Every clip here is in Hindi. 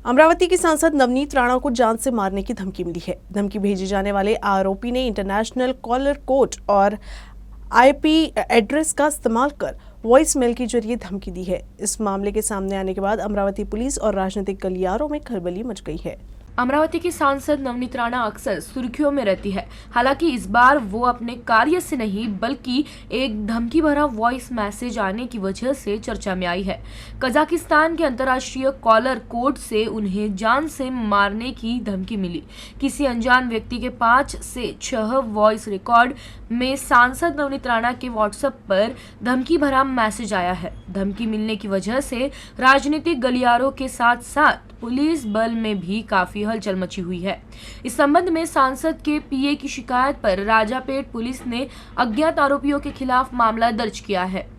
अमरावती की सांसद नवनीत राणा को जान से मारने की धमकी मिली है। धमकी भेजे जाने वाले आरोपी ने इंटरनेशनल कॉलर कोड और आईपी एड्रेस का इस्तेमाल कर वॉइस मेल के जरिए धमकी दी है। इस मामले के सामने आने के बाद अमरावती पुलिस और राजनीतिक गलियारों में खलबली मच गई है। अमरावती की सांसद नवनीत राणा अक्सर सुर्खियों में रहती है। हालांकि इस बार वो अपने कार्य से नहीं बल्कि एक धमकी भरा वॉइस मैसेज आने की वजह से चर्चा में आई है। कजाकिस्तान के अंतर्राष्ट्रीय कॉलर कोड से उन्हें जान से मारने की धमकी मिली। किसी अनजान व्यक्ति के 5 से 6 वॉइस रिकॉर्ड में सांसद नवनीत राणा के व्हाट्सएप पर धमकी भरा मैसेज आया है। धमकी मिलने की वजह से राजनीतिक गलियारों के साथ साथ पुलिस बल में भी काफी हलचल मची हुई है। इस संबंध में सांसद के पीए की शिकायत पर राजापेट पुलिस ने अज्ञात आरोपियों के खिलाफ मामला दर्ज किया है।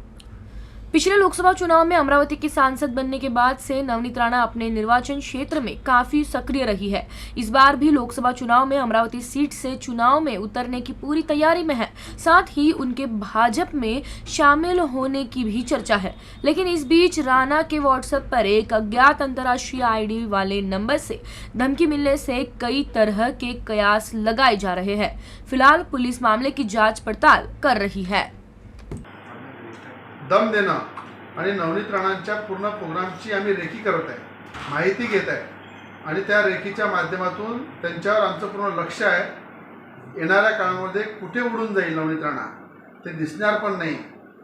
पिछले लोकसभा चुनाव में अमरावती की सांसद बनने के बाद से नवनीत राणा अपने निर्वाचन क्षेत्र में काफी सक्रिय रही है। इस बार भी लोकसभा चुनाव में अमरावती सीट से चुनाव में उतरने की पूरी तैयारी में है। साथ ही उनके भाजपा में शामिल होने की भी चर्चा है। लेकिन इस बीच राणा के व्हाट्सएप पर एक अज्ञात अंतर्राष्ट्रीय आईडी वाले नंबर से धमकी मिलने से कई तरह के कयास लगाए जा रहे हैं। फिलहाल पुलिस मामले की जांच पड़ताल कर रही है। दम देणं आणि नवनीत राणांच्या पूर्ण प्रोग्रामची आम्ही रेखी करत आहे, माहिती घेत आहे आणि त्या रेखीच्या माध्यमातून त्यांच्यावर आमचं पूर्ण लक्ष आहे। येणाऱ्या काळामध्ये कुठे उडून जाईल नवनीत राणा ते दिसणार पण नाही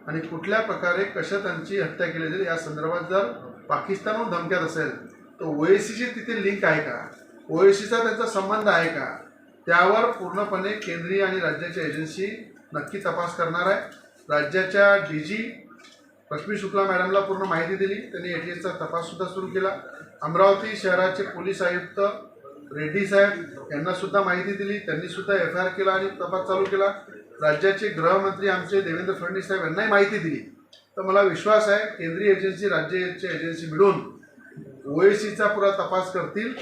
आणि कुठल्या प्रकारे कशा त्यांची हत्या केली जाईल या संदर्भात जर पाकिस्तानहून धमक्यात असेल तर ओएसीची तिथे लिंक आहे का, ओएसीचा त्यांचा संबंध आहे का, त्यावर पूर्णपणे केंद्रीय आणि राज्याच्या एजन्सी नक्की तपास करणार आहे। राज्याच्या डीजी रश्मी शुक्ला मॅडमला पूर्ण माहिती दिली, त्यांनी एटीएसचा तपाससुद्धा सुरू केला। अमरावती शहराचे पोलीस आयुक्त रेड्डी साहेब यांना सुद्धा माहिती दिली, त्यांनी सुद्धा एफआयआर केला आणि तपास चालू केला। राज्याचे गृहमंत्री आमचे देवेंद्र फडणवीस साहेब यांनाही माहिती दिली। तर मला विश्वास आहे केंद्रीय एजन्सी राज्याच्या एजन्सी मिळून ओएसीचा पुरा तपास करतील।